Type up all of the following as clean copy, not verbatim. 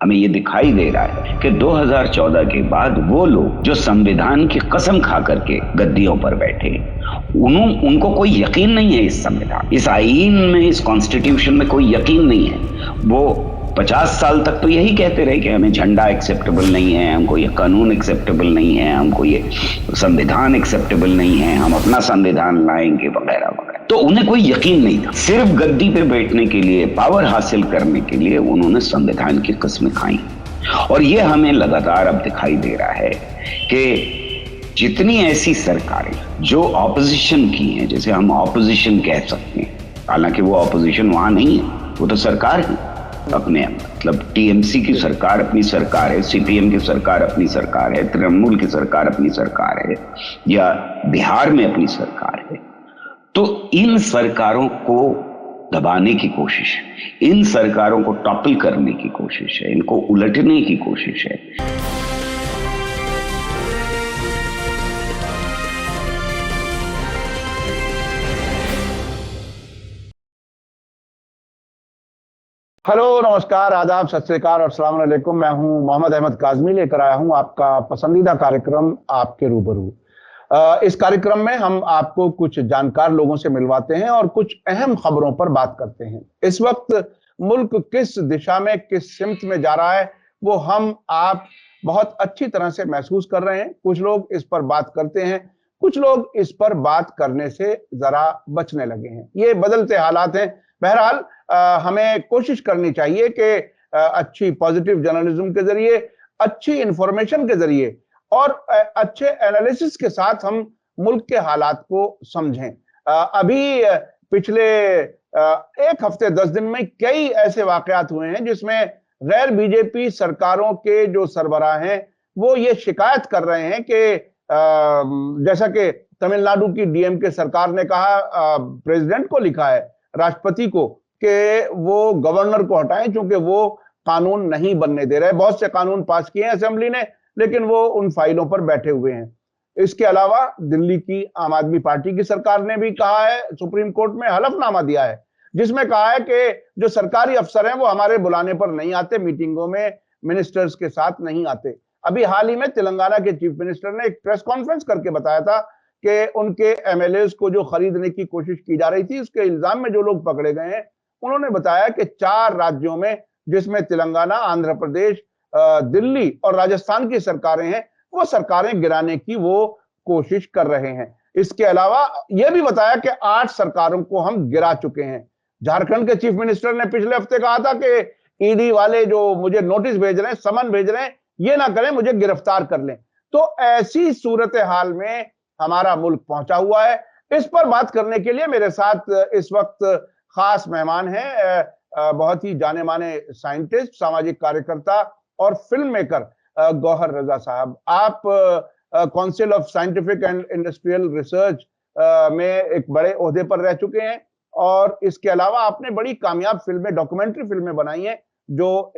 हमें ये दिखाई दे रहा है कि 2014 के बाद वो लोग जो संविधान की कसम खा करके गद्दियों पर बैठे, उनको कोई यकीन नहीं है इस संविधान, इस आईन में, इस कॉन्स्टिट्यूशन में कोई यकीन नहीं है। वो 50 साल तक तो यही कहते रहे कि हमें झंडा एक्सेप्टेबल नहीं है, हमको ये कानून एक्सेप्टेबल नहीं है, हमको ये संविधान एक्सेप्टेबल नहीं है, हम अपना संविधान लाएंगे वगैरह वगैरह। तो उन्हें कोई यकीन नहीं था। सिर्फ गद्दी पे बैठने के लिए, पावर हासिल करने के लिए उन्होंने संविधान की कस्में खाई। और ये हमें लगातार अब दिखाई दे रहा है कि जितनी ऐसी सरकारें जो ऑपोजिशन की हैं, जैसे हम ऑपोजिशन कह सकते हैं, हालांकि वो ऑपोजिशन वहां नहीं है, वो तो सरकार है अपने, मतलब टीएमसी की सरकार अपनी सरकार है, सीपीएम की सरकार अपनी सरकार है, तृणमूल की सरकार अपनी सरकार है, या बिहार में अपनी सरकार है। तो इन सरकारों को दबाने की कोशिश है, इन सरकारों को टॉपल करने की कोशिश है, इनको उलटने की कोशिश है। हेलो, नमस्कार, आदाब, सत श्री अकाल और अस्सलाम वालेकुम। मैं हूं मोहम्मद अहमद काज़मी, लेकर आया हूं आपका पसंदीदा कार्यक्रम आपके रूबरू। इस कार्यक्रम में हम आपको कुछ जानकार लोगों से मिलवाते हैं और कुछ अहम खबरों पर बात करते हैं। इस वक्त मुल्क किस दिशा में, किस सिमत में जा रहा है, वो हम आप बहुत अच्छी तरह से महसूस कर रहे हैं। कुछ लोग इस पर बात करते हैं, कुछ लोग इस पर बात करने से जरा बचने लगे हैं। ये बदलते हालात हैं। बहरहाल हमें कोशिश करनी चाहिए कि अच्छी पॉजिटिव जर्नलिज्म के जरिए, अच्छी इंफॉर्मेशन के जरिए और अच्छे एनालिसिस के साथ हम मुल्क के हालात को समझें। अभी पिछले 1 हफ्ते 10 दिन में कई ऐसे वाकयात हुए हैं जिसमें गैर बीजेपी सरकारों के जो सरबराह हैं वो ये शिकायत कर रहे हैं कि जैसा कि तमिलनाडु की डीएमके सरकार ने कहा, प्रेसिडेंट को लिखा है, राष्ट्रपति को, कि वो गवर्नर को हटाएं क्योंकि वो कानून नहीं बनने दे रहे। बहुत से कानून पास किए हैं असेंबली ने, लेकिन वो उन फाइलों पर बैठे हुए हैं। इसके अलावा दिल्ली की आम आदमी पार्टी की सरकार ने भी कहा है, सुप्रीम कोर्ट में हलफनामा दिया है, जिसमें कहा है कि जो सरकारी अफसर हैं वो हमारे बुलाने पर नहीं आते, मीटिंगों में मिनिस्टर्स के साथ नहीं आते। अभी हाल ही में तेलंगाना के चीफ मिनिस्टर ने एक प्रेस कॉन्फ्रेंस करके बताया था कि उनके एमएलएस को जो खरीदने की कोशिश की जा रही थी, उसके इल्जाम में जो लोग पकड़े गए हैं, उन्होंने बताया कि 4 राज्यों में, जिसमें तेलंगाना, आंध्र प्रदेश, दिल्ली और राजस्थान की सरकारें हैं, वो सरकारें गिराने की वो कोशिश कर रहे हैं। इसके अलावा यह भी बताया कि 8 सरकारों को हम गिरा चुके हैं। झारखंड के चीफ मिनिस्टर ने पिछले हफ्ते कहा था कि ईडी वाले जो मुझे नोटिस भेज रहे हैं, समन भेज रहे हैं, ये ना करें, मुझे गिरफ्तार कर लें। तो ऐसी सूरत हाल में हमारा मुल्क पहुंचा हुआ है। इस पर बात करने के लिए मेरे साथ इस वक्त खास मेहमान हैं, बहुत ही जाने माने साइंटिस्ट, सामाजिक कार्यकर्ता और फिल्म मेकर गौहर रजा साहब। आप council of scientific and industrial research में एक बड़े ओहदे पर रह चुके हैं और इसके अलावा आपने बड़ी कामयाब फिल्में, डॉक्यूमेंट्री फिल्में बनाई हैं, जो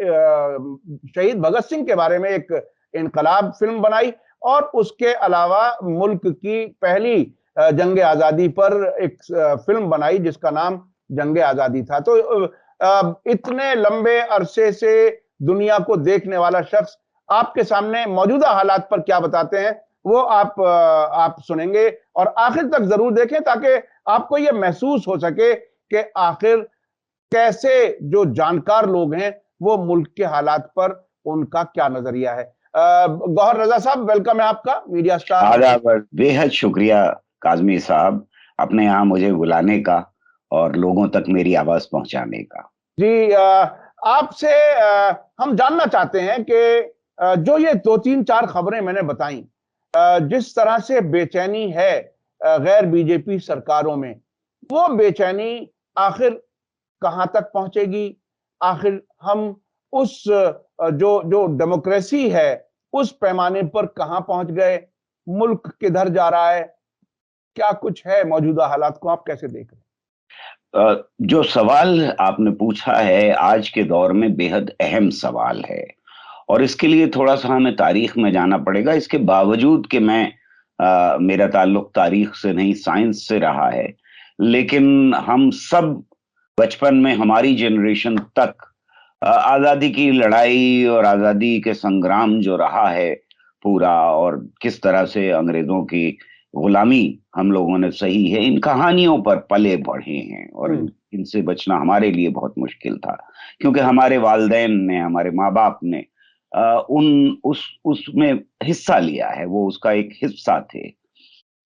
शहीद भगत सिंह के बारे में एक इनकलाब फिल्म बनाई और उसके अलावा मुल्क की पहली जंग आजादी पर एक फिल्म बनाई जिसका नाम जंग आजादी था। तो इतने लंबे अरसे से दुनिया को देखने वाला शख्स आपके सामने मौजूदा हालात पर क्या बताते हैं वो आप सुनेंगे और आखिर तक जरूर देखें, ताकि आपको यह महसूस हो सके कि आखिर कैसे जो जानकार लोग हैं वो मुल्क के हालात पर उनका क्या नजरिया है। गौहर रजा साहब, वेलकम है आपका मीडिया स्टार। आदाब, बेहद शुक्रिया काज़मी साहब, अपने यहाँ मुझे बुलाने का और लोगों तक मेरी आवाज पहुंचाने का। जी, आपसे हम जानना चाहते हैं कि जो ये 2-3-4 खबरें मैंने बताई, जिस तरह से बेचैनी है गैर बीजेपी सरकारों में, वो बेचैनी आखिर कहां तक पहुंचेगी? आखिर हम उस जो जो डेमोक्रेसी है उस पैमाने पर कहां पहुंच गए? मुल्क किधर जा रहा है? क्या कुछ है? मौजूदा हालात को आप कैसे देख रहे हैं? जो सवाल आपने पूछा है आज के दौर में बेहद अहम सवाल है और इसके लिए थोड़ा सा हमें तारीख में जाना पड़ेगा। इसके बावजूद कि मेरा ताल्लुक तारीख से नहीं, साइंस से रहा है, लेकिन हम सब बचपन में, हमारी जनरेशन तक आजादी की लड़ाई और आजादी के संग्राम जो रहा है पूरा, और किस तरह से अंग्रेजों की गुलामी हम लोगों ने सही है, इन कहानियों पर पले बढ़े हैं। और इनसे बचना हमारे लिए बहुत मुश्किल था, क्योंकि हमारे वालिदैन ने, हमारे माँ बाप ने उन उसमें हिस्सा लिया है, वो उसका एक हिस्सा थे।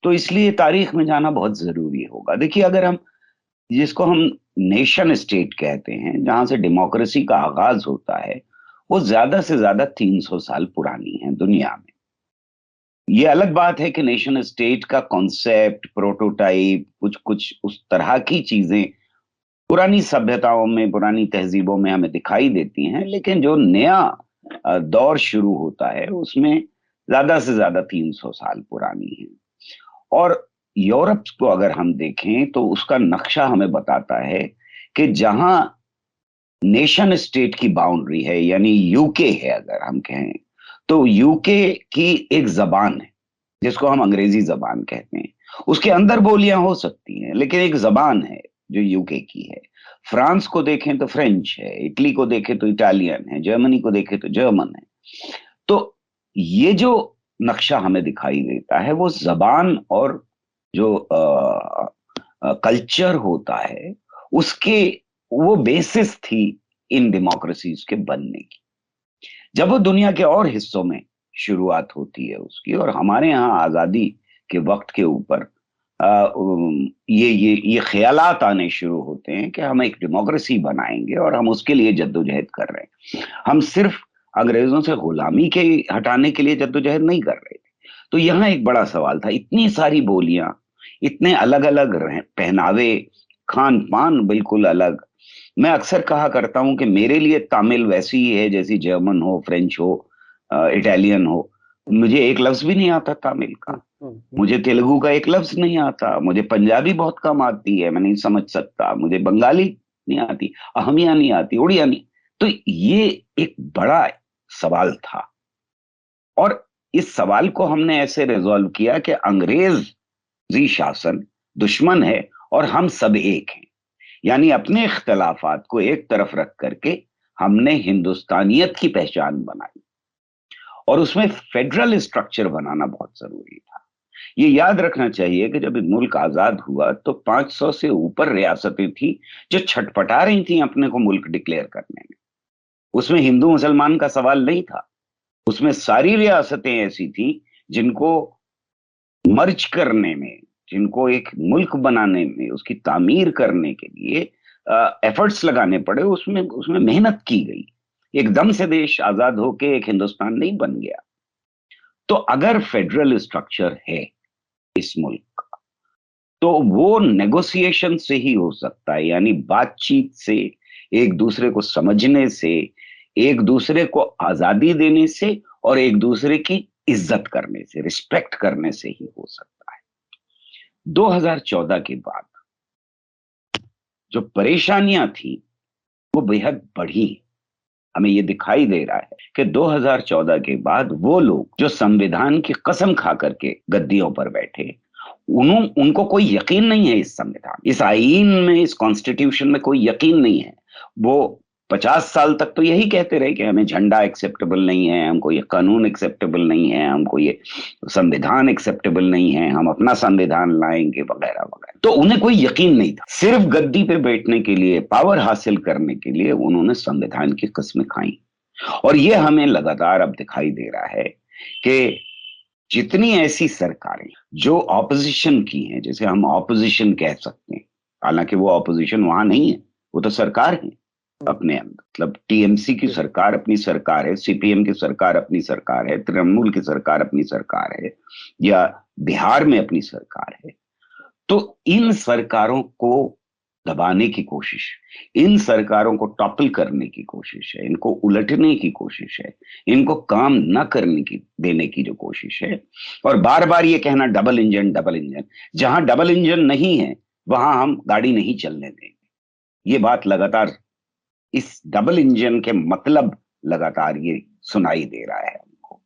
तो इसलिए तारीख में जाना बहुत जरूरी होगा। देखिए, अगर हम जिसको हम नेशन स्टेट कहते हैं, जहां से डेमोक्रेसी का आगाज होता है, वो ज्यादा से ज्यादा 300 साल पुरानी है दुनिया में। ये अलग बात है कि नेशन स्टेट का कॉन्सेप्ट, प्रोटोटाइप, कुछ कुछ उस तरह की चीजें पुरानी सभ्यताओं में, पुरानी तहजीबों में हमें दिखाई देती हैं, लेकिन जो नया दौर शुरू होता है उसमें ज्यादा से ज्यादा 300 साल पुरानी है। और यूरोप को अगर हम देखें तो उसका नक्शा हमें बताता है कि जहां नेशन स्टेट की बाउंड्री है, यानी यूके है अगर हम कहें, तो यूके की एक जबान है जिसको हम अंग्रेजी जबान कहते हैं। उसके अंदर बोलियां हो सकती हैं, लेकिन एक जबान है जो यूके की है। फ्रांस को देखें तो फ्रेंच है, इटली को देखें तो इटालियन है, जर्मनी को देखें तो जर्मन है। तो ये जो नक्शा हमें दिखाई देता है, वो जबान और जो कल्चर होता है उसके, वो बेसिस थी इन डेमोक्रेसीज के बनने की। जब वो दुनिया के और हिस्सों में शुरुआत होती है उसकी, और हमारे यहाँ आजादी के वक्त के ऊपर ये ख्यालात आने शुरू होते हैं कि हम एक डेमोक्रेसी बनाएंगे और हम उसके लिए जद्दोजहद कर रहे हैं। हम सिर्फ अंग्रेजों से गुलामी के हटाने के लिए जद्दोजहद नहीं कर रहे थे। तो यहाँ एक बड़ा सवाल था, इतनी सारी बोलियां, इतने अलग अलग पहनावे, खान पान बिल्कुल अलग। मैं अक्सर कहा करता हूं कि मेरे लिए तमिल वैसी ही है जैसी जर्मन हो, फ्रेंच हो, इटालियन हो। मुझे एक लफ्ज भी नहीं आता तमिल का, मुझे तेलुगु का एक लफ्ज नहीं आता, मुझे पंजाबी बहुत कम आती है, मैं नहीं समझ सकता, मुझे बंगाली नहीं आती, असमिया नहीं आती, उड़िया नहीं। तो ये एक बड़ा सवाल था, और इस सवाल को हमने ऐसे रिजॉल्व किया कि अंग्रेजी शासन दुश्मन है और हम सब एक हैं। यानी अपने इख्तलाफात को एक तरफ रख करके हमने हिंदुस्तानियत की पहचान बनाई, और उसमें फेडरल स्ट्रक्चर बनाना बहुत जरूरी था। ये याद रखना चाहिए कि जब मुल्क आजाद हुआ तो 500 से ऊपर रियासतें थी जो छटपटा रही थी अपने को मुल्क डिक्लेयर करने में। उसमें हिंदू मुसलमान का सवाल नहीं था, उसमें सारी रियासतें ऐसी थी जिनको मर्ज करने में, जिनको एक मुल्क बनाने में, उसकी तामीर करने के लिए एफर्ट्स लगाने पड़े, उसमें उसमें मेहनत की गई। एकदम से देश आजाद होके एक हिंदुस्तान नहीं बन गया। तो अगर फेडरल स्ट्रक्चर है इस मुल्क का, तो वो नेगोशिएशन से ही हो सकता है, यानी बातचीत से, एक दूसरे को समझने से, एक दूसरे को आजादी देने से, और एक दूसरे की इज्जत करने से, रिस्पेक्ट करने से ही हो सकता है। 2014 के बाद जो परेशानियां थी वो बेहद बढ़ी। हमें ये दिखाई दे रहा है कि 2014 के बाद वो लोग जो संविधान की कसम खा करके गद्दियों पर बैठे, उनको कोई यकीन नहीं है इस संविधान, इस आईन में, इस कॉन्स्टिट्यूशन में कोई यकीन नहीं है। वो 50 साल तक तो यही कहते रहे कि हमें झंडा एक्सेप्टेबल नहीं है, हमको ये कानून एक्सेप्टेबल नहीं है, हमको ये संविधान एक्सेप्टेबल नहीं है, हम अपना संविधान लाएंगे, वगैरह वगैरह। तो उन्हें कोई यकीन नहीं था। सिर्फ गद्दी पे बैठने के लिए, पावर हासिल करने के लिए उन्होंने संविधान की कस्में खाई। और ये हमें लगातार अब दिखाई दे रहा है कि जितनी ऐसी सरकारें जो ऑपोजिशन की हैं, जैसे हम ऑपोजिशन कह सकते हैं, हालांकि वो ऑपोजिशन वहां नहीं है, वो तो सरकार है अपने अंदर। मतलब टीएमसी की सरकार अपनी सरकार है, सीपीएम की सरकार अपनी सरकार है, तृणमूल की सरकार अपनी सरकार है, या बिहार में अपनी सरकार है। तो इन सरकारों को दबाने की कोशिश, इन सरकारों को टॉपल करने की कोशिश है, इनको उलटने की कोशिश है, इनको काम न करने की, देने की जो कोशिश है। और बार बार ये कहना डबल इंजन, डबल इंजन, जहां डबल इंजन नहीं है वहां हम गाड़ी नहीं चलने देंगे। ये बात लगातार, इस डबल इंजन के मतलब लगातार ये सुनाई दे रहा है हमको।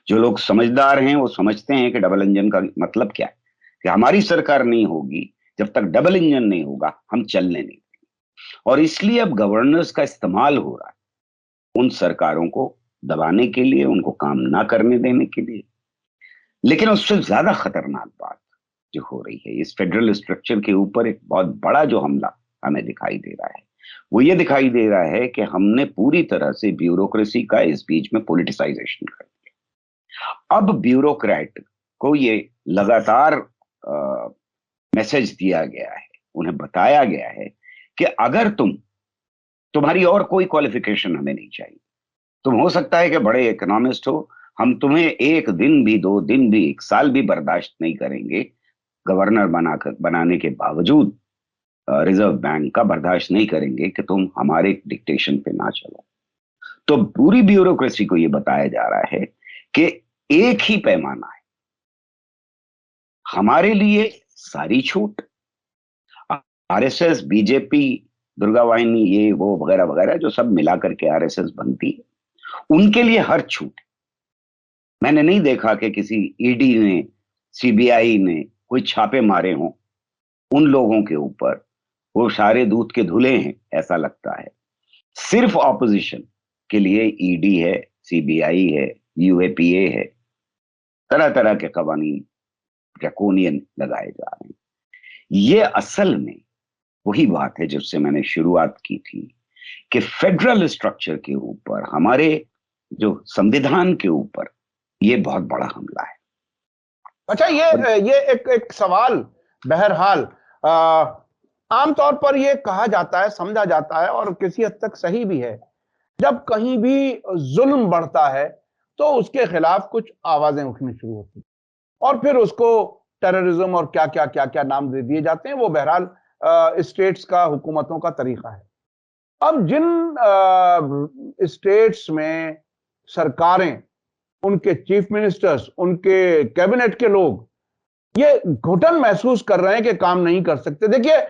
जो लोग समझदार हैं वो समझते हैं कि डबल इंजन का मतलब क्या है, कि हमारी सरकार नहीं होगी जब तक डबल इंजन नहीं होगा, हम चलने नहीं देंगे। और इसलिए अब गवर्नेंस का इस्तेमाल हो रहा है। उन सरकारों को दबाने के लिए, उनको काम ना करने देने के लिए। लेकिन उससे ज्यादा खतरनाक बात जो हो रही है, इस फेडरल स्ट्रक्चर के ऊपर एक बहुत बड़ा जो हमला हमें दिखाई दे रहा है, वो ये दिखाई दे रहा है कि हमने पूरी तरह से ब्यूरोक्रेसी का इस बीच में पॉलिटिसाइजेशन कर दिया। अब ब्यूरोक्रेट को ये लगातार मैसेज दिया गया है, उन्हें बताया गया है कि अगर तुम्हारी और कोई क्वालिफिकेशन हमें नहीं चाहिए, तुम हो सकता है कि बड़े इकोनॉमिस्ट हो, हम तुम्हें एक दिन भी, 2 दिन भी, 1 साल भी बर्दाश्त नहीं करेंगे, गवर्नर बनाने के बावजूद रिजर्व बैंक का बर्दाश्त नहीं करेंगे कि तुम हमारे डिक्टेशन पे ना चलो। तो पूरी ब्यूरोक्रेसी को यह बताया जा रहा है कि एक ही पैमाना है, हमारे लिए सारी छूट, आरएसएस, बीजेपी, दुर्गा वाहिनी, ये वो वगैरह वगैरह जो सब मिला करके आरएसएस बनती है, उनके लिए हर छूट। मैंने नहीं देखा कि किसी ईडी ने, सीबीआई ने कोई छापे मारे हों उन लोगों के ऊपर। वो सारे दूध के धुले हैं ऐसा लगता है। सिर्फ ऑपोजिशन के लिए ईडी है, सीबीआई है, यूएपीए है, तरह तरह के कवानीन ड्रैकोनियन लगाए जा रहे हैं। ये असल में वही बात है जिससे मैंने शुरुआत की थी कि फेडरल स्ट्रक्चर के ऊपर, हमारे जो संविधान के ऊपर, ये बहुत बड़ा हमला है। अच्छा, ये एक सवाल, बहरहाल आमतौर पर ये कहा जाता है, समझा जाता है और किसी हद तक सही भी है, जब कहीं भी जुल्म बढ़ता है तो उसके खिलाफ कुछ आवाजें उठनी शुरू होती और फिर उसको टेररिज्म और क्या क्या क्या क्या नाम दे दिए जाते हैं। वो बहरहाल स्टेट्स का, हुकूमतों का तरीका है। अब जिन स्टेट्स में सरकारें, उनके चीफ मिनिस्टर्स, उनके कैबिनेट के लोग ये घुटन महसूस कर रहे हैं कि काम नहीं कर सकते। देखिए,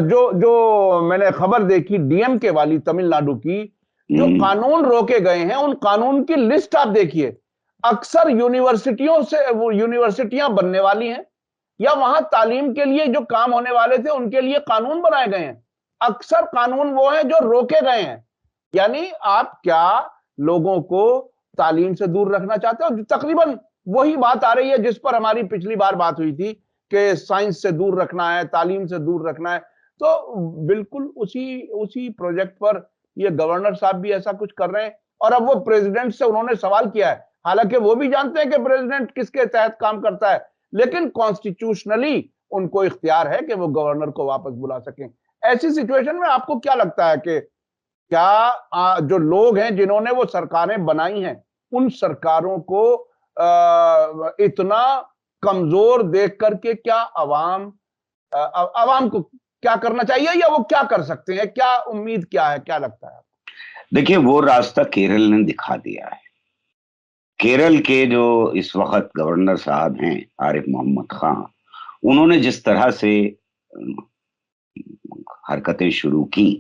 जो जो मैंने खबर देखी डीएमके वाली तमिलनाडु की, जो कानून रोके गए हैं उन कानून की लिस्ट आप देखिए। अक्सर यूनिवर्सिटियों से, वो यूनिवर्सिटियां बनने वाली हैं या वहां तालीम के लिए जो काम होने वाले थे उनके लिए कानून बनाए गए हैं। अक्सर कानून वो हैं जो रोके गए हैं। यानी आप क्या लोगों को तालीम से दूर रखना चाहते हो? तकरीबन वही बात आ रही है जिस पर हमारी पिछली बार बात हुई थी कि साइंस से दूर रखना है, तालीम से दूर रखना है। तो बिल्कुल उसी प्रोजेक्ट पर ये गवर्नर साहब भी ऐसा कुछ कर रहे हैं और अब वो प्रेसिडेंट से उन्होंने सवाल किया है। हालांकि वो भी जानते हैं कि प्रेसिडेंट किसके तहत काम करता है, लेकिन कॉन्स्टिट्यूशनली उनको इख्तियार है कि वो गवर्नर को वापस बुला सकें। ऐसी सिचुएशन में आपको क्या लगता है कि क्या जो लोग हैं जिन्होंने वो सरकारें बनाई हैं, उन सरकारों को इतना कमजोर देख करके क्या अवाम को क्या करना चाहिए या वो क्या कर सकते हैं? क्या उम्मीद क्या है, क्या लगता है? देखिए, वो रास्ता केरल ने दिखा दिया है। केरल के जो इस वक्त गवर्नर साहब हैं, आरिफ मोहम्मद खान, उन्होंने जिस तरह से हरकतें शुरू की,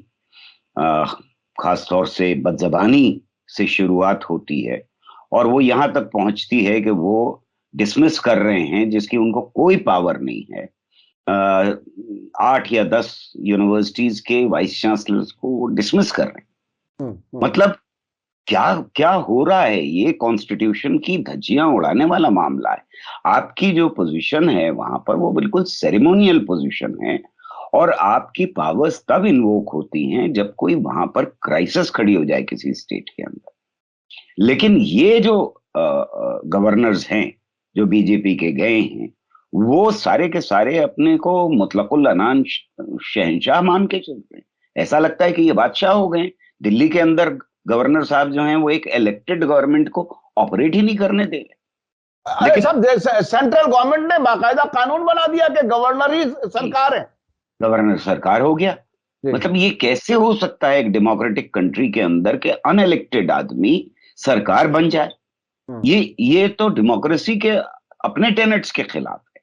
खास तौर से बदजबानी से शुरुआत होती है और वो यहां तक पहुंचती है कि वो डिसमिस कर रहे हैं जिसकी उनको कोई पावर नहीं है। 8 या 10 यूनिवर्सिटीज के वाइस चांसलर्स को डिसमिस कर रहे हैं। मतलब क्या क्या हो रहा है? ये कॉन्स्टिट्यूशन की धज्जियां उड़ाने वाला मामला है। आपकी जो पोजीशन है वहां पर वो बिल्कुल सेरेमोनियल पोजीशन है और आपकी पावर्स तब इन्वोक होती हैं जब कोई वहां पर क्राइसिस खड़ी हो जाए किसी स्टेट के अंदर। लेकिन ये जो गवर्नर्स हैं जो बीजेपी के गए हैं, वो सारे के सारे अपने को मुतलकुल अनान शहंशाह मान के चल रहे हैं। ऐसा लगता है कि ये बादशाह हो गए। दिल्ली के अंदर गवर्नर साहब जो हैं वो एक इलेक्टेड गवर्नमेंट को ऑपरेट ही नहीं करने दे रहे। लेकिन सब सेंट्रल गवर्नमेंट ने बाकायदा कानून बना दिया कि गवर्नर ही सरकार है, गवर्नर सरकार हो गया। मतलब ये कैसे हो सकता है एक डेमोक्रेटिक कंट्री के अंदर के अनइलेक्टेड आदमी सरकार बन जाए? ये तो डेमोक्रेसी के अपने टेनेट्स के खिलाफ है।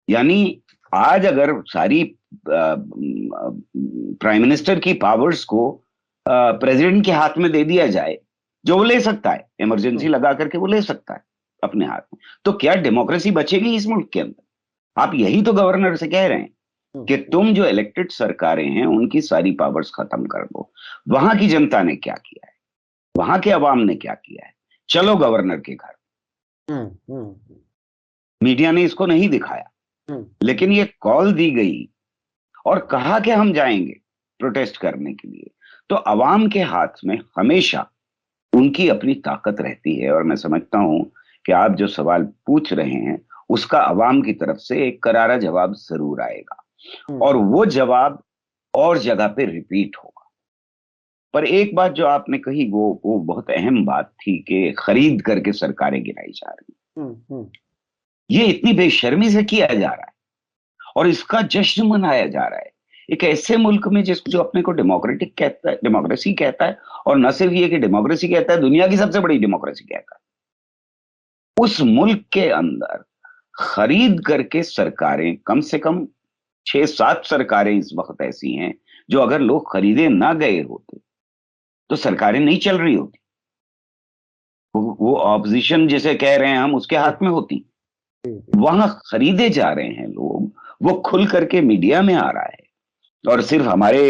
यानी आज अगर सारी प्राइम मिनिस्टर की पावर्स को प्रेसिडेंट के हाथ में दे दिया जाए, जो वो ले सकता है, इमरजेंसी लगा करके वो ले सकता है अपने हाथ में, तो क्या डेमोक्रेसी बचेगी इस मुल्क के अंदर? आप यही तो गवर्नर से कह रहे हैं कि तुम जो इलेक्टेड सरकारें हैं उनकी सारी पावर्स खत्म कर दो। वहां की जनता ने क्या किया है? वहां के अवाम ने क्या किया है? चलो गवर्नर के घर, मीडिया ने इसको नहीं दिखाया, लेकिन ये कॉल दी गई और कहा कि हम जाएंगे प्रोटेस्ट करने के लिए। तो अवाम के हाथ में हमेशा उनकी अपनी ताकत रहती है, और मैं समझता हूं कि आप जो सवाल पूछ रहे हैं उसका अवाम की तरफ से एक करारा जवाब जरूर आएगा, और वो जवाब और जगह पे रिपीट होगा। पर एक बात जो आपने कही वो बहुत अहम बात थी कि खरीद करके सरकारें गिराई जा रही। ये इतनी बेशर्मी से किया जा रहा है और इसका जश्न मनाया जा रहा है एक ऐसे मुल्क में जो अपने को डेमोक्रेटिक कहता है, डेमोक्रेसी कहता है, और न सिर्फ ये कि डेमोक्रेसी कहता है, दुनिया की सबसे बड़ी डेमोक्रेसी कहता है। उस मुल्क के अंदर खरीद करके सरकारें, कम से कम 6-7 सरकारें इस वक्त ऐसी हैं जो अगर लोग खरीदे ना गए होते तो सरकारें नहीं चल रही होती। वो ऑपोजिशन जिसे कह रहे हैं हम, उसके हाथ में होती। वहां खरीदे जा रहे हैं लोग, वो खुल करके मीडिया में आ रहा है, और सिर्फ हमारे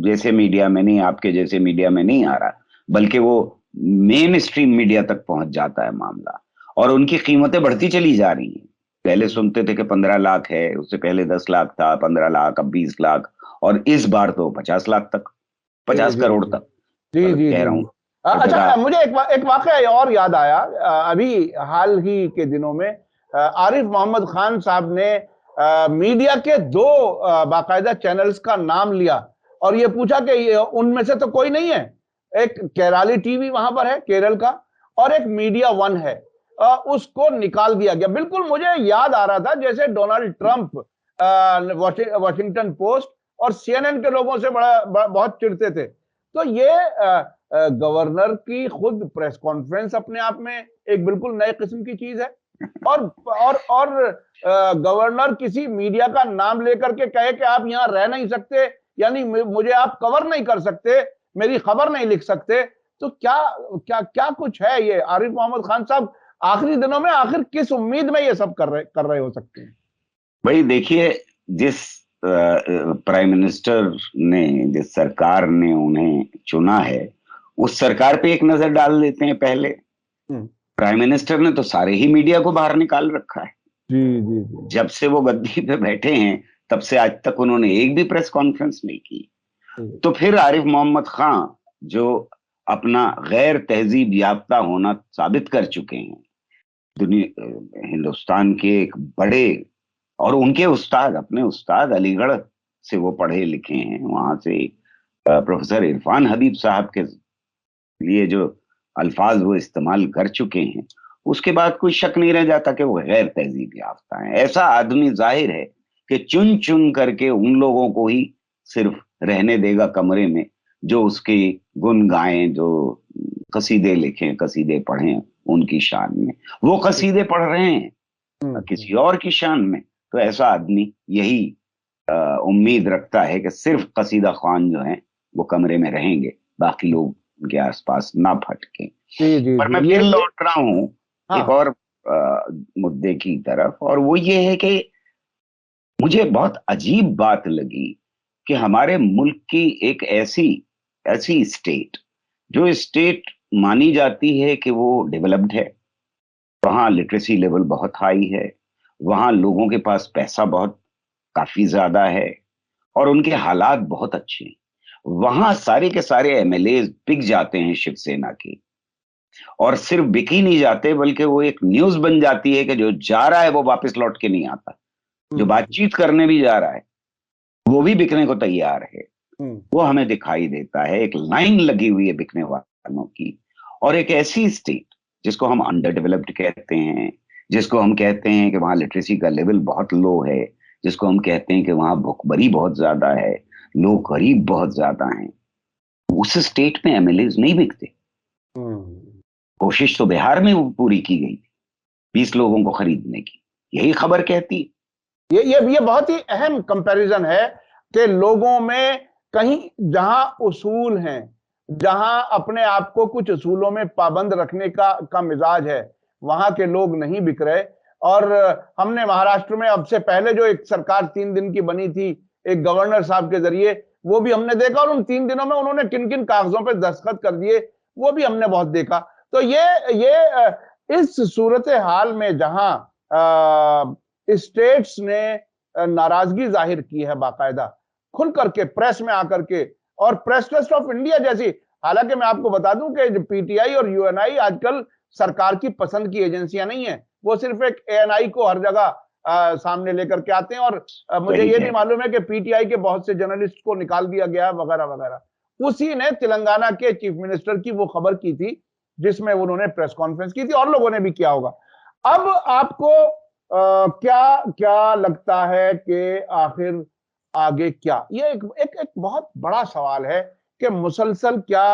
जैसे मीडिया में नहीं, आपके जैसे मीडिया में नहीं आ रहा, बल्कि वो मेन स्ट्रीम मीडिया तक पहुंच जाता है मामला, और उनकी कीमतें बढ़ती चली जा रही हैं। पहले सुनते थे कि 15 लाख है, उससे पहले 10 लाख था, 15 लाख, अब 20 लाख, और इस बार तो 50 लाख तक, 50 करोड़ तक जी जी कह जी रहा जी। हूँ। अच्छा, मुझे एक वाकया और याद आया। अभी हाल ही के दिनों में आरिफ मोहम्मद खान साहब ने मीडिया के 2 बाकायदा चैनल्स का नाम लिया और ये पूछा कि उनमें से तो कोई नहीं है। एक केराली टीवी वहां पर है केरल का, और एक मीडिया वन है। उसको निकाल दिया गया। बिल्कुल मुझे याद आ रहा था जैसे डोनाल्ड ट्रंप वॉशिंगटन पोस्ट और सीएनएन के लोगों से बहुत चिढ़ते थे। तो ये गवर्नर की खुद प्रेस कॉन्फ्रेंस अपने आप में एक बिल्कुल नए किस्म की चीज है, और गवर्नर किसी मीडिया का नाम लेकर के कहे कि आप यहां रह नहीं सकते, यानी मुझे आप कवर नहीं कर सकते, मेरी खबर नहीं लिख सकते। तो क्या क्या क्या कुछ है ये? आरिफ मोहम्मद खान साहब आखिरी दिनों में आखिर किस उम्मीद में ये सब कर रहे हो सकते हैं? भाई देखिए, जिस प्राइम मिनिस्टर ने, जिस सरकार ने उन्हें चुना है, उस सरकार पे एक नजर डाल देते हैं पहले। प्राइम मिनिस्टर ने तो सारे ही मीडिया को बाहर निकाल रखा है। जी जी जी। जब से वो गद्दी पे बैठे हैं तब से आज तक उन्होंने एक भी प्रेस कॉन्फ्रेंस नहीं की। तो फिर आरिफ मोहम्मद खान, जो अपना गैर तहजीब याफ्ता होना साबित कर चुके हैं, दुनिया हिंदुस्तान के एक बड़े, और उनके उस्ताद, अपने उस्ताद अलीगढ़ से वो पढ़े लिखे हैं, वहां से प्रोफेसर इरफान हबीब साहब के लिए जो अल्फाज वो इस्तेमाल कर चुके हैं, उसके बाद कोई शक नहीं रह जाता कि वो गैर तहजीब याफ्ता है। ऐसा आदमी जाहिर है कि चुन चुन करके उन लोगों को ही सिर्फ रहने देगा कमरे में जो उसके गुन गाएं, जो कसीदे लिखें, कसीदे पढ़ें उनकी शान में। वो कसीदे पढ़ रहे हैं किसी और की शान में, तो ऐसा आदमी यही उम्मीद रखता है कि सिर्फ कसीदा खान जो हैं वो कमरे में रहेंगे, बाकी लोग उनके आसपास ना भटकें। पर मैं फिर लौट रहा हूं एक और मुद्दे की तरफ, और वो ये है कि मुझे बहुत अजीब बात लगी कि हमारे मुल्क की एक ऐसी स्टेट, जो स्टेट मानी जाती है कि वो डेवलप्ड है, वहां लिटरेसी लेवल बहुत हाई है, वहां लोगों के पास पैसा बहुत काफी ज्यादा है, और उनके हालात बहुत अच्छे हैं, वहां सारे के सारे एमएलए बिक जाते हैं शिवसेना के। और सिर्फ बिक ही नहीं जाते, बल्कि वो एक न्यूज बन जाती है कि जो जा रहा है वो वापस लौट के नहीं आता, जो बातचीत करने भी जा रहा है वो भी बिकने को तैयार है। वो हमें दिखाई देता है, एक लाइन लगी हुई है बिकने वालों की। और एक ऐसी स्टेट जिसको हम अंडर डेवलप्ड कहते हैं, जिसको हम कहते हैं कि वहां लिटरेसी का लेवल बहुत लो है, जिसको हम कहते हैं कि वहां भुखमरी बहुत ज्यादा है, लोग गरीब बहुत ज्यादा हैं, उस स्टेट में एमएलए नहीं बिकते। कोशिश तो बिहार में पूरी की गई थी 20 लोगों को खरीदने की, यही खबर कहती है। ये बहुत ही अहम कंपैरिजन है कि लोगों में कहीं जहां उसूल हैं, जहां अपने आप को कुछ उसूलों में पाबंद रखने का मिजाज है, वहां के लोग नहीं बिक रहे। और हमने महाराष्ट्र में अब से पहले जो एक सरकार 3 दिन की बनी थी एक गवर्नर साहब के जरिए, वो भी हमने देखा, और उन 3 दिनों में उन्होंने किन किन कागजों पर दस्तखत कर दिए वो भी हमने बहुत देखा। तो ये इस सूरत हाल में जहां स्टेट्स ने नाराजगी जाहिर की है बाकायदा खुल करके प्रेस में आकर के, और प्रेस ट्रस्ट ऑफ इंडिया जैसी, हालांकि मैं आपको बता दूं कि पीटीआई और यूएनआई आजकल सरकार की पसंद की एजेंसियां नहीं है, वो सिर्फ एक एएनआई को हर जगह सामने लेकर के आते हैं। और मुझे ये भी मालूम है कि पीटीआई के बहुत से जर्नलिस्ट को निकाल दिया गया वगैरह वगैरह। उसी ने तेलंगाना के चीफ मिनिस्टर की वो खबर की थी जिसमें उन्होंने प्रेस कॉन्फ्रेंस की थी, और लोगों ने भी किया होगा। अब आपको क्या क्या लगता है कि आखिर आगे क्या? ये एक बहुत बड़ा सवाल है कि मुसलसल क्या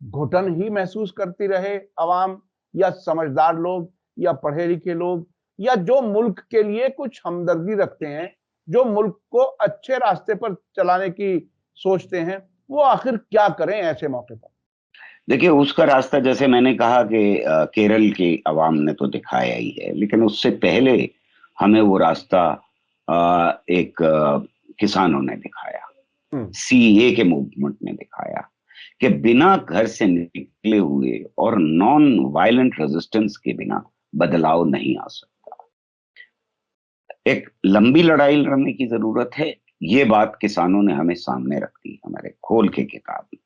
घुटन ही महसूस करती रहे अवाम, या समझदार लोग, या पढ़े लिखे लोग, या जो मुल्क के लिए कुछ हमदर्दी रखते हैं, जो मुल्क को अच्छे रास्ते पर चलाने की सोचते हैं, वो आखिर क्या करें ऐसे मौके पर? देखिए, उसका रास्ता जैसे मैंने कहा कि केरल की अवाम ने तो दिखाया ही है, लेकिन उससे पहले हमें वो रास्ता एक किसानों ने दिखाया, सीए के मूवमेंट ने दिखाया कि बिना घर से निकले हुए और नॉन वायलेंट रेजिस्टेंस के बिना बदलाव नहीं आ सकता। एक लंबी लड़ाई लड़ने की जरूरत है, ये बात किसानों ने हमें सामने रख दी हमारे खोल के किताब में।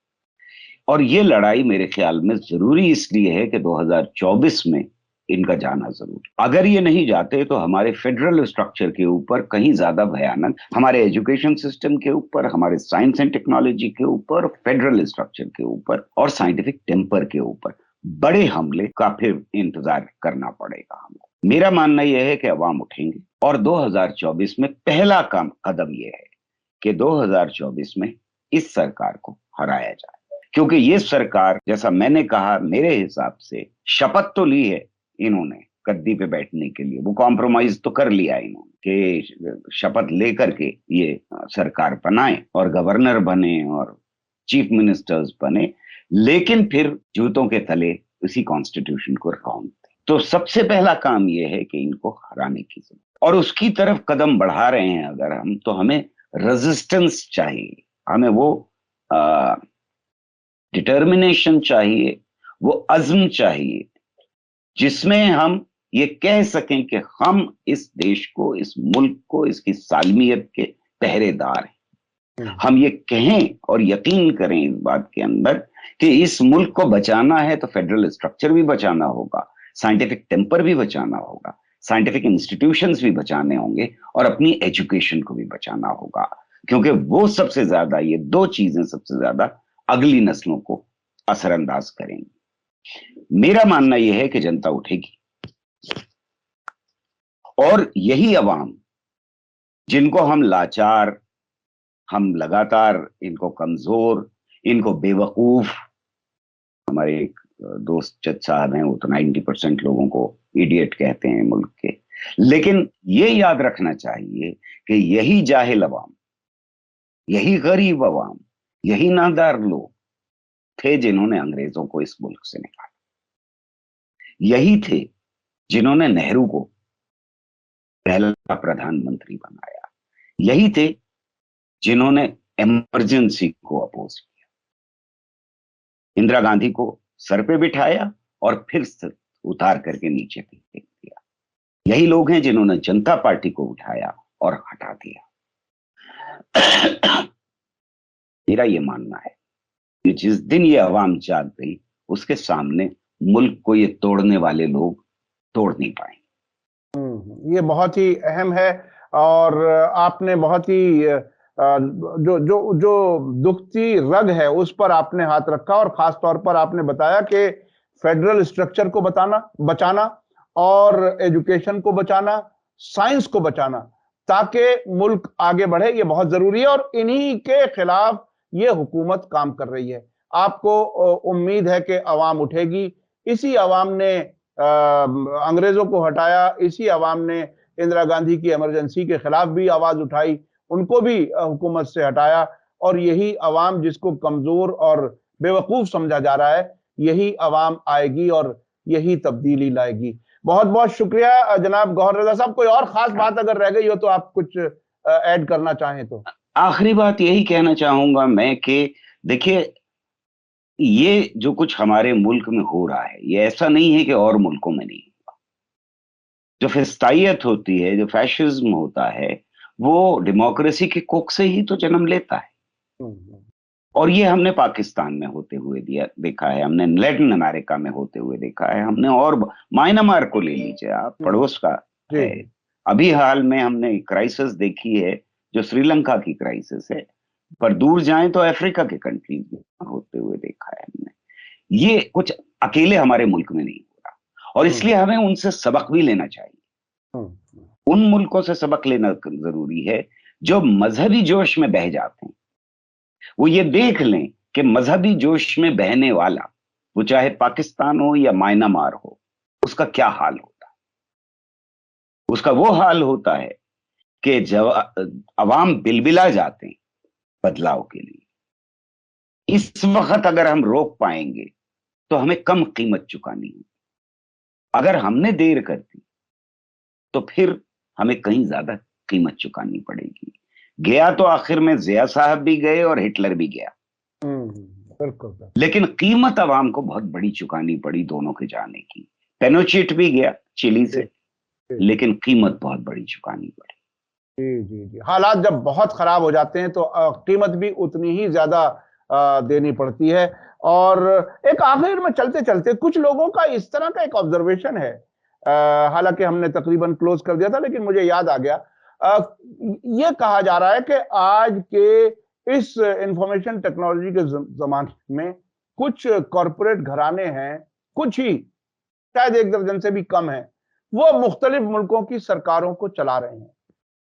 और ये लड़ाई मेरे ख्याल में जरूरी इसलिए है कि 2024 में इनका जाना जरूरी। अगर ये नहीं जाते तो हमारे फेडरल स्ट्रक्चर के ऊपर कहीं ज्यादा भयानक, हमारे एजुकेशन सिस्टम के ऊपर, हमारे साइंस एंड टेक्नोलॉजी के ऊपर, फेडरल स्ट्रक्चर के ऊपर और साइंटिफिक टेम्पर के ऊपर बड़े हमले का फिर इंतजार करना पड़ेगा हमको। मेरा मानना यह है कि अवाम उठेंगे और 2024 में पहला कदम यह है कि 2024 में इस सरकार को हराया जाए, क्योंकि ये सरकार, जैसा मैंने कहा, मेरे हिसाब से शपथ तो ली है इन्होंने गद्दी पे बैठने के लिए, वो कॉम्प्रोमाइज तो कर लिया इन्होंने कि शपथ लेकर के ये सरकार बनाए और गवर्नर बने और चीफ मिनिस्टर्स बने, लेकिन फिर जूतों के तले उसी कॉन्स्टिट्यूशन को रौंद। तो सबसे पहला काम यह है कि इनको हराने की जरूरत, और उसकी तरफ कदम बढ़ा रहे हैं अगर हम, तो हमें रेजिस्टेंस चाहिए, हमें वो डिटर्मिनेशन चाहिए, वो अज़्म चाहिए जिसमें हम ये कह सकें कि हम इस देश को, इस मुल्क को, इसकी सालमियत के पहरेदार हैं। हम ये कहें और यकीन करें इस बात के अंदर कि इस मुल्क को बचाना है तो फेडरल स्ट्रक्चर भी बचाना होगा, साइंटिफिक टेम्पर भी बचाना होगा, साइंटिफिक इंस्टीट्यूशंस भी बचाने होंगे और अपनी एजुकेशन को भी बचाना होगा, क्योंकि वो सबसे ज्यादा, ये दो चीजें सबसे ज्यादा अगली नस्लों को असरअंदाज करेंगी। मेरा मानना यह है कि जनता उठेगी और यही अवाम जिनको हम लाचार, हम लगातार इनको कमजोर, इनको बेवकूफ, हमारे एक दोस्त जज साहब हैं, वो तो 90% लोगों को इडियट कहते हैं मुल्क के, लेकिन ये याद रखना चाहिए कि यही जाहिल अवाम, यही गरीब अवाम, यही नादार लोग थे जिन्होंने अंग्रेजों को इस मुल्क से निकाला, यही थे जिन्होंने नेहरू को पहला प्रधानमंत्री बनाया, यही थे जिन्होंने इमरजेंसी को अपोज किया, इंदिरा गांधी को सर पे बिठाया और फिर उतार करके नीचे फेंक दिया, यही लोग हैं जिन्होंने जनता पार्टी को उठाया और हटा दिया। मेरा ये मानना है कि जिस दिन ये अवाम जाग गई, उसके सामने मुल्क को ये तोड़ने वाले लोग तोड़ नहीं पाएंगे। ये बहुत ही अहम है, और आपने बहुत ही जो जो जो दुखती रग है उस पर आपने हाथ रखा, और खास तौर पर आपने बताया कि फेडरल स्ट्रक्चर को बचाना और एजुकेशन को बचाना, साइंस को बचाना, ताकि मुल्क आगे बढ़े, ये बहुत जरूरी है, और इन्हीं के खिलाफ ये हुकूमत काम कर रही है। आपको उम्मीद है कि अवाम उठेगी। इसी अवाम ने अंग्रेजों को हटाया, इसी अवाम ने इंदिरा गांधी की इमरजेंसी के खिलाफ भी आवाज उठाई, उनको भी हुकूमत से हटाया, और यही अवाम जिसको कमजोर और बेवकूफ समझा जा रहा है, यही अवाम आएगी और यही तब्दीली लाएगी। बहुत बहुत शुक्रिया जनाब गौहर रजा साहब। कोई और खास बात अगर रह गई हो तो आप कुछ ऐड करना चाहें तो। आखिरी बात यही कहना चाहूंगा मैं कि देखिए, ये जो कुछ हमारे मुल्क में हो रहा है, ये ऐसा नहीं है कि और मुल्कों में नहीं। जो फिस्तायत होती है, जो फैशिज्म होता है, वो डेमोक्रेसी के कोख से ही तो जन्म लेता है। हम्म, और ये हमने पाकिस्तान में होते हुए देखा है, हमने लैटिन अमेरिका में होते हुए देखा है, हमने और म्यांमार को ले लीजिए आप, हम्म, पड़ोस का जी है। जी। अभी हाल में हमने क्राइसिस देखी है, जो श्रीलंका की क्राइसिस है। पर दूर जाएं तो अफ्रीका के कंट्रीज में होते हुए देखा है हमने। ये कुछ अकेले हमारे मुल्क में नहीं हो रहा, और हम्म, इसलिए हमें उनसे सबक भी लेना चाहिए। हम्म, उन मुल्कों से सबक लेना जरूरी है जो मजहबी जोश में बह जाते हैं। वो ये देख लें कि मजहबी जोश में बहने वाला, वो चाहे पाकिस्तान हो या म्यांमार हो, उसका क्या हाल होता है। उसका वो हाल होता है कि जब अवाम बिलबिला जाते हैं बदलाव के लिए, इस वक्त अगर हम रोक पाएंगे तो हमें कम कीमत चुकानी है। अगर हमने देर कर दी तो फिर हमें कहीं ज्यादा कीमत चुकानी पड़ेगी। गया तो आखिर में जिया साहब भी गए और हिटलर भी गया, बिल्कुल बिल्कुल। लेकिन कीमत अवाम को बहुत बड़ी चुकानी पड़ी दोनों के जाने की। पेनोचेट भी गया चिली जी से, जी लेकिन कीमत बहुत बड़ी चुकानी पड़ी। जी जी जी। हालात जब बहुत खराब हो जाते हैं तो कीमत भी उतनी ही ज्यादा देनी पड़ती है। और एक आखिर में चलते चलते कुछ लोगों का इस तरह का एक ऑब्जर्वेशन है, हालांकि हमने तकरीबन क्लोज कर दिया था लेकिन मुझे याद आ गया। ये कहा जा रहा है कि आज के इस इंफॉर्मेशन टेक्नोलॉजी के जमाने में कुछ कॉरपोरेट घराने हैं, कुछ ही, शायद एक दर्जन से भी कम है, वो मुख्तलिफ मुल्कों की सरकारों को चला रहे हैं।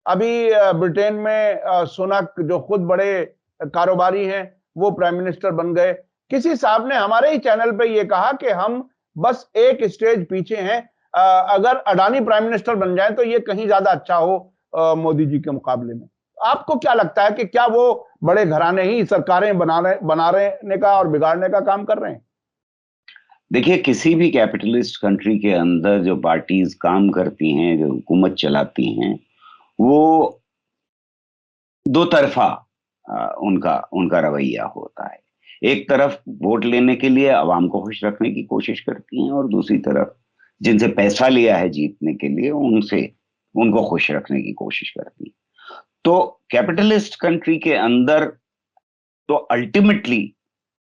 अभी ब्रिटेन में सुनक जो खुद बड़े कारोबारी हैं, वो प्राइम मिनिस्टर बन गए। किसी साहब ने हमारे ही चैनल पे ये कहा कि हम बस एक स्टेज पीछे हैं, अगर अडानी प्राइम मिनिस्टर बन जाए तो ये कहीं ज्यादा अच्छा हो मोदी जी के मुकाबले में। आपको क्या लगता है कि क्या वो बड़े घराने ही सरकारें बना रहे का और बिगाड़ने का काम कर रहे हैं? देखिए, किसी भी कैपिटलिस्ट कंट्री के अंदर जो पार्टीज काम करती हैं, जो हुकूमत चलाती हैं, वो दो तरफा उनका उनका रवैया होता है। एक तरफ वोट लेने के लिए अवाम को खुश रखने की कोशिश करती हैं, और दूसरी तरफ जिनसे पैसा लिया है जीतने के लिए उनसे उनको खुश रखने की कोशिश करती हैं। तो कैपिटलिस्ट कंट्री के अंदर तो अल्टीमेटली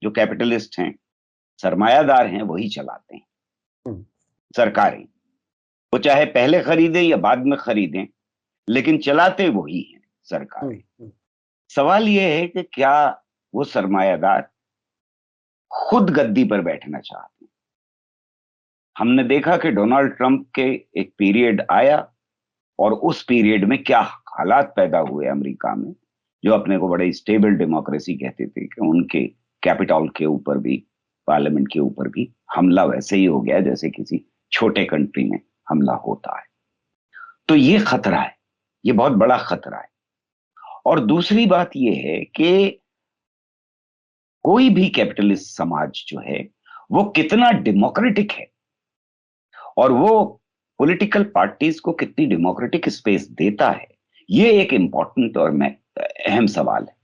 जो कैपिटलिस्ट हैं, सरमायादार हैं, वही चलाते हैं हम्म, सरकारें। वो चाहे पहले खरीदें या बाद में खरीदें, लेकिन चलाते वही हैं सरकारें। हम्म, सवाल यह है कि क्या वो सरमायादार खुद गद्दी पर बैठना चाहते हैं। हमने देखा कि डोनाल्ड ट्रंप के एक पीरियड आया, और उस पीरियड में क्या हालात पैदा हुए अमेरिका में, जो अपने को बड़े स्टेबल डेमोक्रेसी कहते थे, कि उनके कैपिटल के ऊपर भी, पार्लियामेंट के ऊपर भी हमला वैसे ही हो गया जैसे किसी छोटे कंट्री में हमला होता है। तो ये खतरा है, ये बहुत बड़ा खतरा है। और दूसरी बात यह है कि कोई भी कैपिटलिस्ट समाज जो है, वो कितना डेमोक्रेटिक है, और वो पॉलिटिकल पार्टीज को कितनी डेमोक्रेटिक स्पेस देता है, ये एक इंपॉर्टेंट और अहम सवाल है।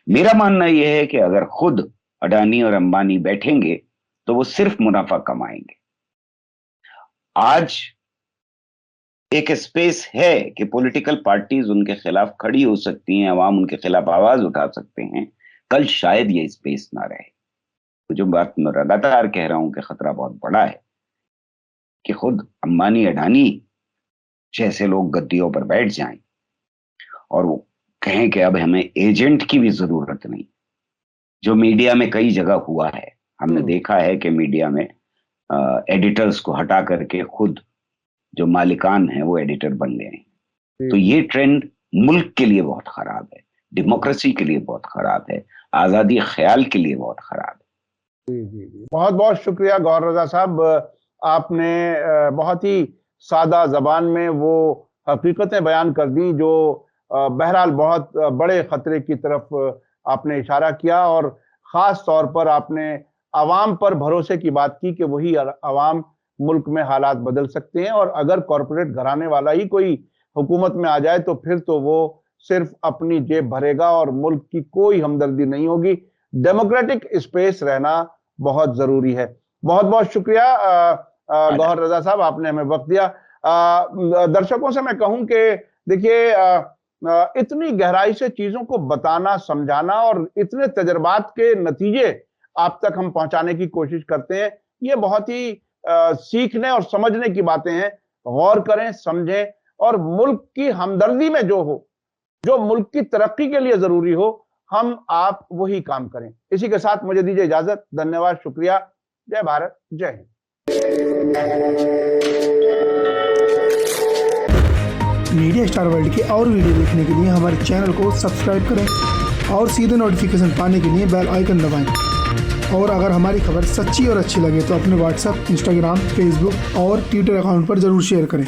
मेरा मानना यह है कि अगर खुद अडानी और अंबानी बैठेंगे तो वो सिर्फ मुनाफा कमाएंगे। आज एक स्पेस है कि पॉलिटिकल पार्टीज उनके खिलाफ खड़ी हो सकती हैं, अवाम उनके खिलाफ आवाज उठा सकते हैं। कल शायद ये स्पेस ना रहे। तो जो बात मैं लगातार कह रहा हूं कि खतरा बहुत बड़ा है कि खुद अंबानी अडानी जैसे लोग गद्दियों पर बैठ जाएं और वो कहें कि अब हमें एजेंट की भी जरूरत नहीं, जो मीडिया में कई जगह हुआ है। हमने हम्म, देखा है कि मीडिया में एडिटर्स को हटा करके खुद जो मालिकान हैं वो एडिटर बन गए हैं। तो जी जी ये ट्रेंड मुल्क के लिए बहुत खराब है, डेमोक्रेसी के लिए बहुत खराब है, आजादी ख्याल के लिए बहुत खराब जी जी जी। बहुत बहुत शुक्रिया गौहर रजा साहब। आपने बहुत ही सादा जबान में वो हकीकतें बयान कर दी जो बहरहाल बहुत बड़े खतरे की तरफ आपने इशारा किया, और ख़ास तौर पर आपने अवाम पर भरोसे की बात की कि वही अवाम मुल्क में हालात बदल सकते हैं, और अगर कॉरपोरेट घराने वाला ही कोई हुकूमत में आ जाए तो फिर तो वो सिर्फ अपनी जेब भरेगा और मुल्क की कोई हमदर्दी नहीं होगी। डेमोक्रेटिक स्पेस रहना बहुत जरूरी है। बहुत बहुत शुक्रिया गौहर रजा साहब, आपने हमें वक्त दिया। दर्शकों से मैं कहूं कि देखिए, इतनी गहराई से चीजों को बताना, समझाना और इतने तजर्बात के नतीजे आप तक हम पहुंचाने की कोशिश करते हैं, ये बहुत ही सीखने और समझने की बातें हैं। गौर करें, समझें और मुल्क की हमदर्दी में जो हो, जो मुल्क की तरक्की के लिए जरूरी हो, हम आप वही काम करें। इसी के साथ मुझे दीजिए इजाजत। धन्यवाद, शुक्रिया। जय भारत, जय हिंद। मीडिया स्टार वर्ल्ड के और वीडियो देखने के लिए हमारे चैनल को सब्सक्राइब करें और सीधे नोटिफिकेशन पाने के लिए बेल आइकन दबाएं। और अगर हमारी खबर सच्ची और अच्छी लगे तो अपने व्हाट्सएप, इंस्टाग्राम, फेसबुक और ट्विटर अकाउंट पर जरूर शेयर करें।